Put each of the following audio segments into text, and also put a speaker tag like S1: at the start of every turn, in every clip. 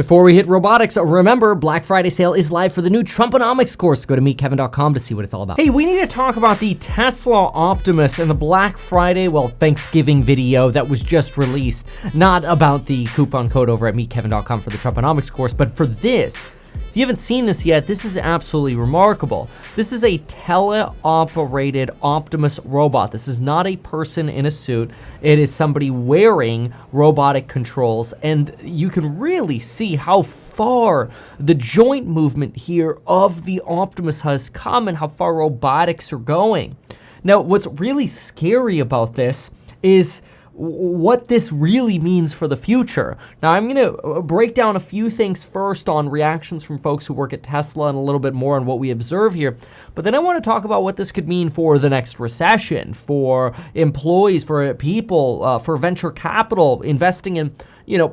S1: Before we hit robotics, remember, Black Friday sale is live for the new Trumponomics course. Go to meetkevin.com to see what it's all about. Hey, we need to talk about the Tesla Optimus and the Black Friday, Thanksgiving video that was just released. Not about the coupon code over at meetkevin.com for the Trumponomics course, but for this. If you haven't seen this yet, this is absolutely remarkable. This is a teleoperated Optimus robot. This is not a person in a suit. It is somebody wearing robotic controls, and you can really see how far the joint movement here of the Optimus has come and how far robotics are going. Now, what's really scary about this is what this really means for the future. Now, I'm going to break down a few things first on reactions from folks who work at Tesla and a little bit more on what we observe here. But then I want to talk about what this could mean for the next recession, for employees, for people, for venture capital, investing in,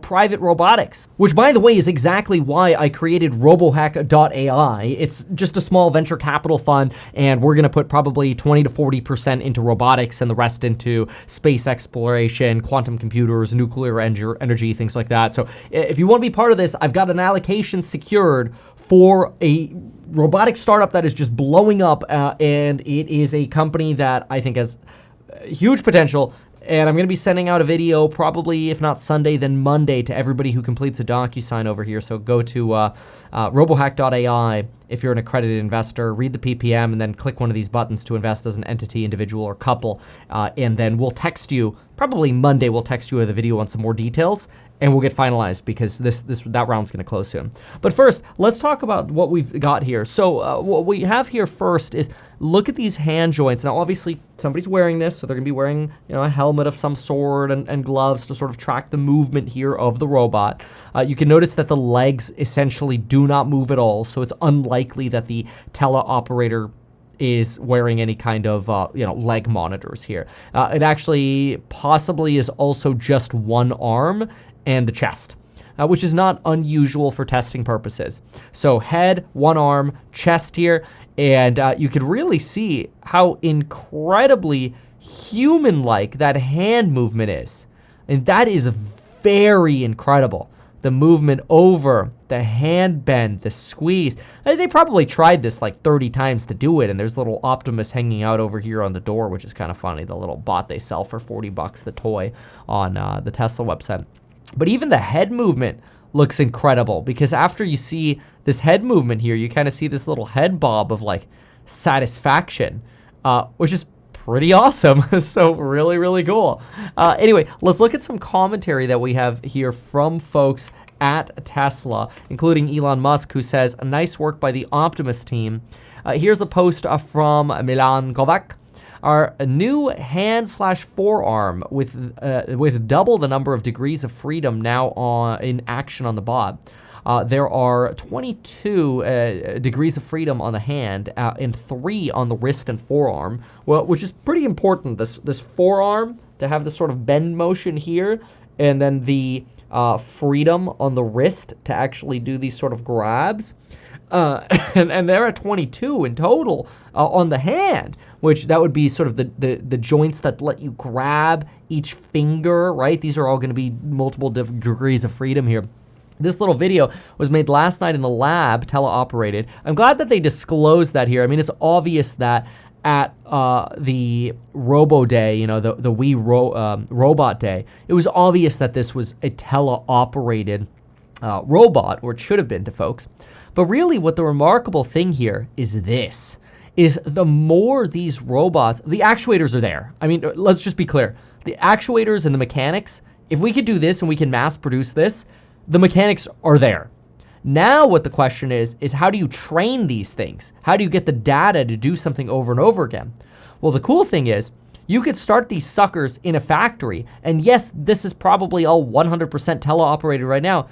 S1: private robotics. Which, by the way, is exactly why I created RoboHack.ai. It's just a small venture capital fund, and we're going to put probably 20 to 40% into robotics and the rest into space exploration, quantum computers, nuclear energy, things like that. So if you want to be part of this, I've got an allocation secured for a robotic startup that is just blowing up, and it is a company that I think has huge potential. And I'm going to be sending out a video probably, if not Sunday, then Monday to everybody who completes a DocuSign over here. So go to RoboHack.ai if you're an accredited investor, read the PPM, and then click one of these buttons to invest as an entity, individual, or couple. And then we'll text you, probably Monday, we'll text you with a video on some more details, and we'll get finalized because that round's going to close soon. But first, let's talk about what we've got here. So what we have here first is look at these hand joints. Now, obviously, somebody's wearing this, so they're going to be wearing a helmet of some sort and gloves to sort of track the movement here of the robot. You can notice that the legs essentially do not move at all, so it's unlikely that the teleoperator is wearing any kind of leg monitors here. It actually possibly is also just one arm and the chest, which is not unusual for testing purposes. So head, one arm, chest here, and you can really see how incredibly human-like that hand movement is. And that is very incredible. The movement over, the hand bend, the squeeze. They probably tried this like 30 times to do it, and there's little Optimus hanging out over here on the door, which is kind of funny, the little bot they sell for $40, the toy on the Tesla website. But even the head movement looks incredible, because after you see this head movement here, you kind of see this little head bob of like satisfaction, which is pretty awesome. So really, really cool. Anyway, let's look at some commentary that we have here from folks at Tesla, including Elon Musk, who says, "Nice work by the Optimus team." Here's a post from Milan Kovac. Our new hand/forearm with double the number of degrees of freedom now in action on the bot. There are 22 degrees of freedom on the hand and 3 on the wrist and forearm, which is pretty important. This forearm to have this sort of bend motion here, and then the freedom on the wrist to actually do these sort of grabs. And they're at 22 in total on the hand, which that would be sort of the joints that let you grab each finger, right? These are all going to be multiple degrees of freedom here. This little video was made last night in the lab, teleoperated. I'm glad that they disclosed that here. I mean, it's obvious that at the Robo Day, the Wii Robot Day, it was obvious that this was a teleoperated robot, or it should have been to folks. But really what the remarkable thing here is this, is the more these robots, the actuators are there. I mean, let's just be clear. The actuators and the mechanics, if we could do this and we can mass produce this, the mechanics are there. Now what the question is how do you train these things? How do you get the data to do something over and over again? Well, the cool thing is you could start these suckers in a factory. And yes, this is probably all 100% teleoperated right now.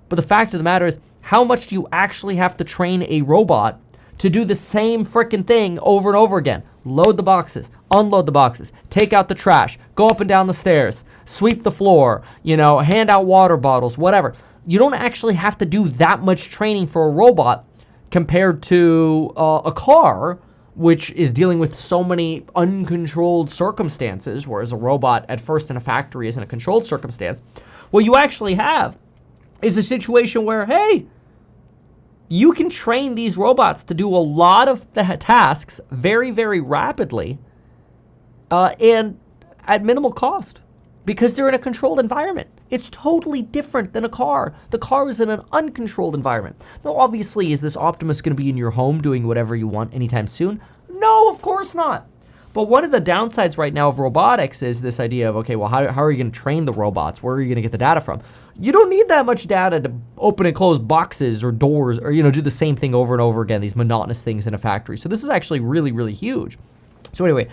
S1: But the fact of the matter is, how much do you actually have to train a robot to do the same frickin' thing over and over again? Load the boxes, unload the boxes, take out the trash, go up and down the stairs, sweep the floor, hand out water bottles, whatever. You don't actually have to do that much training for a robot compared to a car, which is dealing with so many uncontrolled circumstances, whereas a robot at first in a factory is in a controlled circumstance. What you actually have is a situation where, hey, you can train these robots to do a lot of the tasks very, very rapidly and at minimal cost because they're in a controlled environment. It's totally different than a car. The car is in an uncontrolled environment. Now, obviously, is this Optimus going to be in your home doing whatever you want anytime soon? No, of course not. But one of the downsides right now of robotics is this idea of, okay, well, how are you going to train the robots? Where are you going to get the data from? You don't need that much data to open and close boxes or doors or, do the same thing over and over again, these monotonous things in a factory. So this is actually really, really huge. So anyway,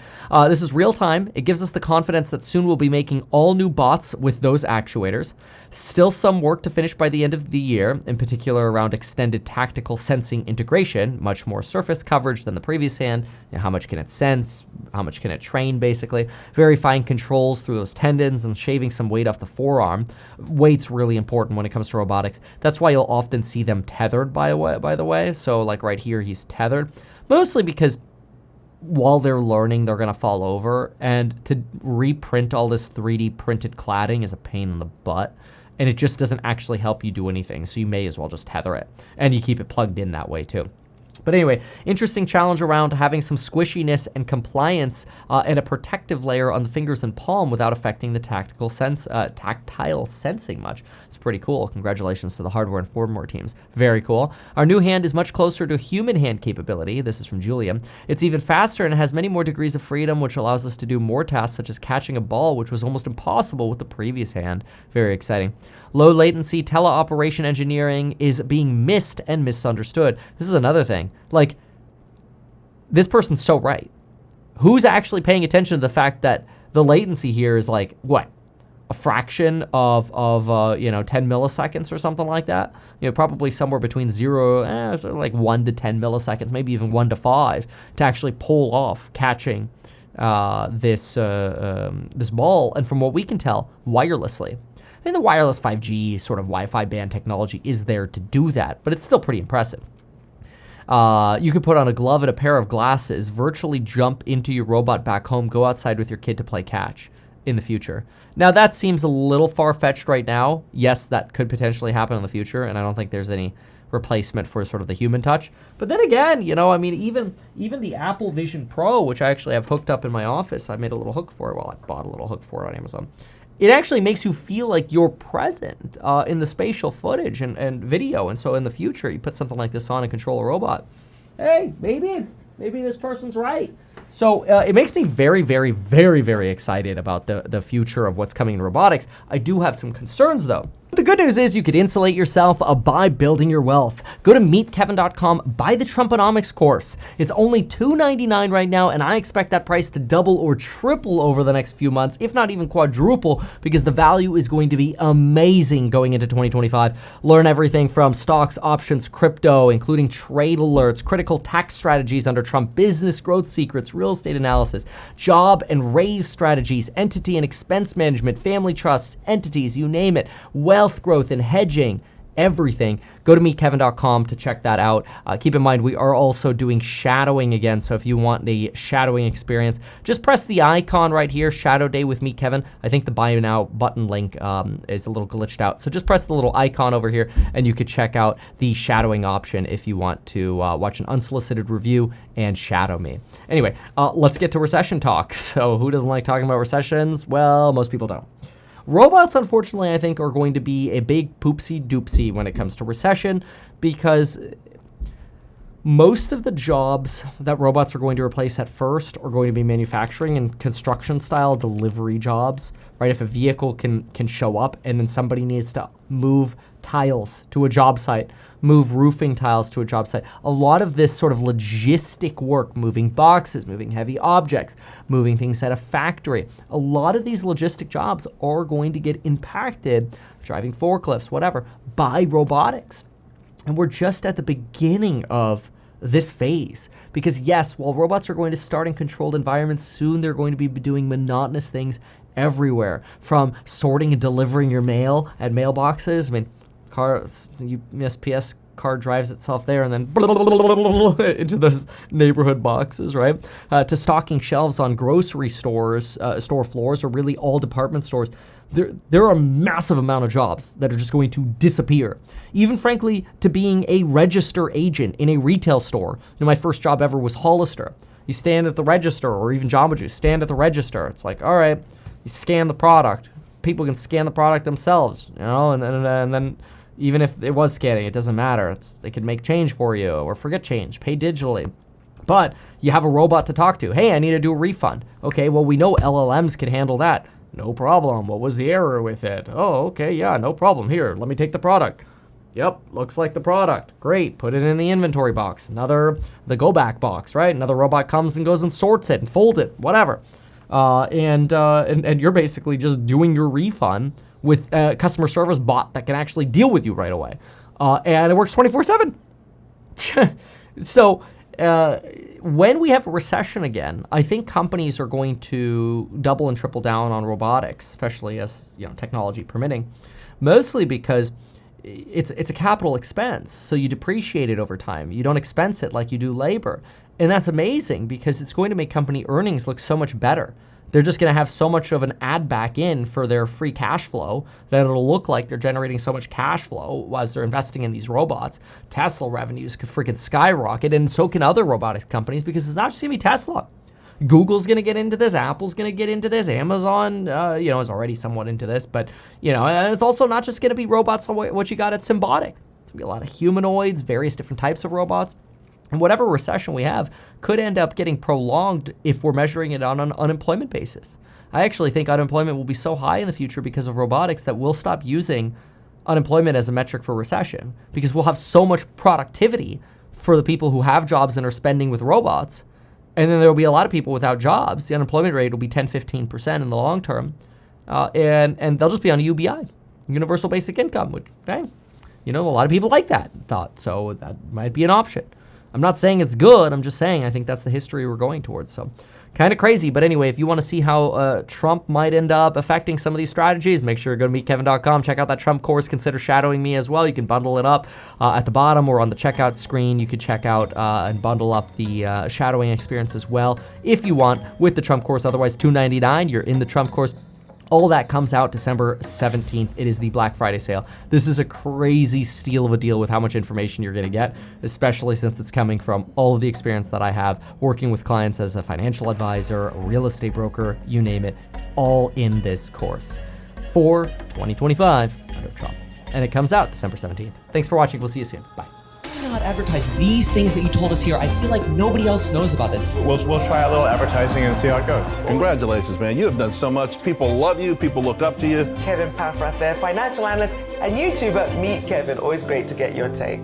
S1: this is real time. It gives us the confidence that soon we'll be making all new bots with those actuators. Still some work to finish by the end of the year, in particular around extended tactical sensing integration, much more surface coverage than the previous hand. How much can it sense? How much can it train, basically? Very fine controls through those tendons and shaving some weight off the forearm. Weight's really important when it comes to robotics. That's why you'll often see them tethered, by the way. So like right here, he's tethered. Mostly because while they're learning, they're going to fall over. And to reprint all this 3D printed cladding is a pain in the butt. And it just doesn't actually help you do anything. So you may as well just tether it. And you keep it plugged in that way too. But anyway, interesting challenge around having some squishiness and compliance and a protective layer on the fingers and palm without affecting the tactile sensing much. It's pretty cool. Congratulations to the hardware and firmware teams. Very cool. Our new hand is much closer to human hand capability. This is from Julia. It's even faster and has many more degrees of freedom, which allows us to do more tasks such as catching a ball, which was almost impossible with the previous hand. Very exciting. Low latency teleoperation engineering is being missed and misunderstood. This is another thing. Like, this person's so right. Who's actually paying attention to the fact that the latency here is like, what? A fraction of 10 milliseconds or something like that? Probably somewhere between 1 to 10 milliseconds, maybe even 1 to 5 to actually pull off catching this ball. And from what we can tell, wirelessly. And the wireless 5G sort of Wi-Fi band technology is there to do that, but it's still pretty impressive. You could put on a glove and a pair of glasses, virtually jump into your robot back home, go outside with your kid to play catch in the future. Now, that seems a little far-fetched right now. Yes, that could potentially happen in the future, and I don't think there's any replacement for sort of the human touch. But then again, even the Apple Vision Pro, which I actually have hooked up in my office, I made a little hook for it. Well, I bought a little hook for it on Amazon. It actually makes you feel like you're present in the spatial footage and video. And so in the future, you put something like this on and control a robot. Hey, maybe this person's right. So it makes me very, very, very, very excited about the future of what's coming in robotics. I do have some concerns, though. The good news is you could insulate yourself by building your wealth. Go to meetkevin.com, buy the Trumponomics course. It's only $2.99 right now, and I expect that price to double or triple over the next few months, if not even quadruple, because the value is going to be amazing going into 2025. Learn everything from stocks, options, crypto, including trade alerts, critical tax strategies under Trump, business growth secrets, real estate analysis, job and raise strategies, entity and expense management, family trusts, entities, you name it, wealth growth and hedging, everything. Go to meetkevin.com to check that out. Keep in mind, we are also doing shadowing again. So if you want the shadowing experience, just press the icon right here, Shadow Day with Meet Kevin. I think the buy now button link is a little glitched out. So just press the little icon over here and you could check out the shadowing option if you want to watch an unsolicited review and shadow me. Anyway, let's get to recession talk. So who doesn't like talking about recessions? Well, most people don't. Robots, unfortunately, I think are going to be a big poopsie doopsie when it comes to recession because most of the jobs that robots are going to replace at first are going to be manufacturing and construction style delivery jobs, right? If a vehicle can show up and then somebody needs to move tiles to a job site, move roofing tiles to a job site. A lot of this sort of logistic work, moving boxes, moving heavy objects, moving things at a factory. A lot of these logistic jobs are going to get impacted, driving forklifts, whatever, by robotics. And we're just at the beginning of this phase. Because yes, while robots are going to start in controlled environments, soon they're going to be doing monotonous things everywhere, from sorting and delivering your mail at mailboxes. I mean, USPS car drives itself there and then into those neighborhood boxes, right? To stocking shelves on grocery stores, store floors, or really all department stores. There are a massive amount of jobs that are just going to disappear. Even frankly, to being a register agent in a retail store. My first job ever was Hollister. You stand at the register, or even Jamba Juice, stand at the register. It's like, all right, you scan the product. People can scan the product themselves, and then even if it was scanning, it doesn't matter. They can make change for you or forget change, pay digitally. But you have a robot to talk to. Hey, I need to do a refund. Okay, well, we know LLMs can handle that. No problem. What was the error with it? Oh, okay, yeah, no problem. Here, let me take the product. Yep, looks like the product. Great, put it in the inventory box. The go back box, right? Another robot comes and goes and sorts it and folds it, whatever. And you're basically just doing your refund with a customer service bot that can actually deal with you right away. And it works 24/7. So when we have a recession again, I think companies are going to double and triple down on robotics, especially as technology permitting, mostly because it's a capital expense. So you depreciate it over time. You don't expense it like you do labor. And that's amazing because it's going to make company earnings look so much better. They're just going to have so much of an add back in for their free cash flow that it'll look like they're generating so much cash flow as they're investing in these robots. Tesla revenues could freaking skyrocket, and so can other robotics companies, because it's not just going to be Tesla. Google's going to get into this. Apple's going to get into this. Amazon, is already somewhat into this. But, and it's also not just going to be robots like what you got at Symbotic. It's going to be a lot of humanoids, various different types of robots. And whatever recession we have could end up getting prolonged if we're measuring it on an unemployment basis. I actually think unemployment will be so high in the future because of robotics that we'll stop using unemployment as a metric for recession, because we'll have so much productivity for the people who have jobs and are spending with robots. And then there will be a lot of people without jobs. The unemployment rate will be 10-15% in the long term. And they'll just be on a UBI, Universal Basic Income, which, hey, a lot of people like that thought. So that might be an option. I'm not saying it's good. I'm just saying I think that's the history we're going towards. So kind of crazy. But anyway, if you want to see how Trump might end up affecting some of these strategies, make sure to go to meetkevin.com. Check out that Trump course. Consider shadowing me as well. You can bundle it up at the bottom or on the checkout screen. You could check out and bundle up the shadowing experience as well if you want with the Trump course. Otherwise, $299. You're in the Trump course. All that comes out December 17th. It is the Black Friday sale. This is a crazy steal of a deal with how much information you're going to get, especially since it's coming from all of the experience that I have working with clients as a financial advisor, a real estate broker, you name it. It's all in this course for 2025 under Trump. And it comes out December 17th. Thanks for watching. We'll see you soon. Bye.
S2: Not advertise these things that you told us here. I feel like nobody else knows about this.
S3: We'll try a little advertising and see how it goes.
S4: Congratulations, man. You have done so much. People love you. People look up to you.
S5: Kevin Paffrath there, financial analyst and YouTuber. Meet Kevin. Always great to get your take.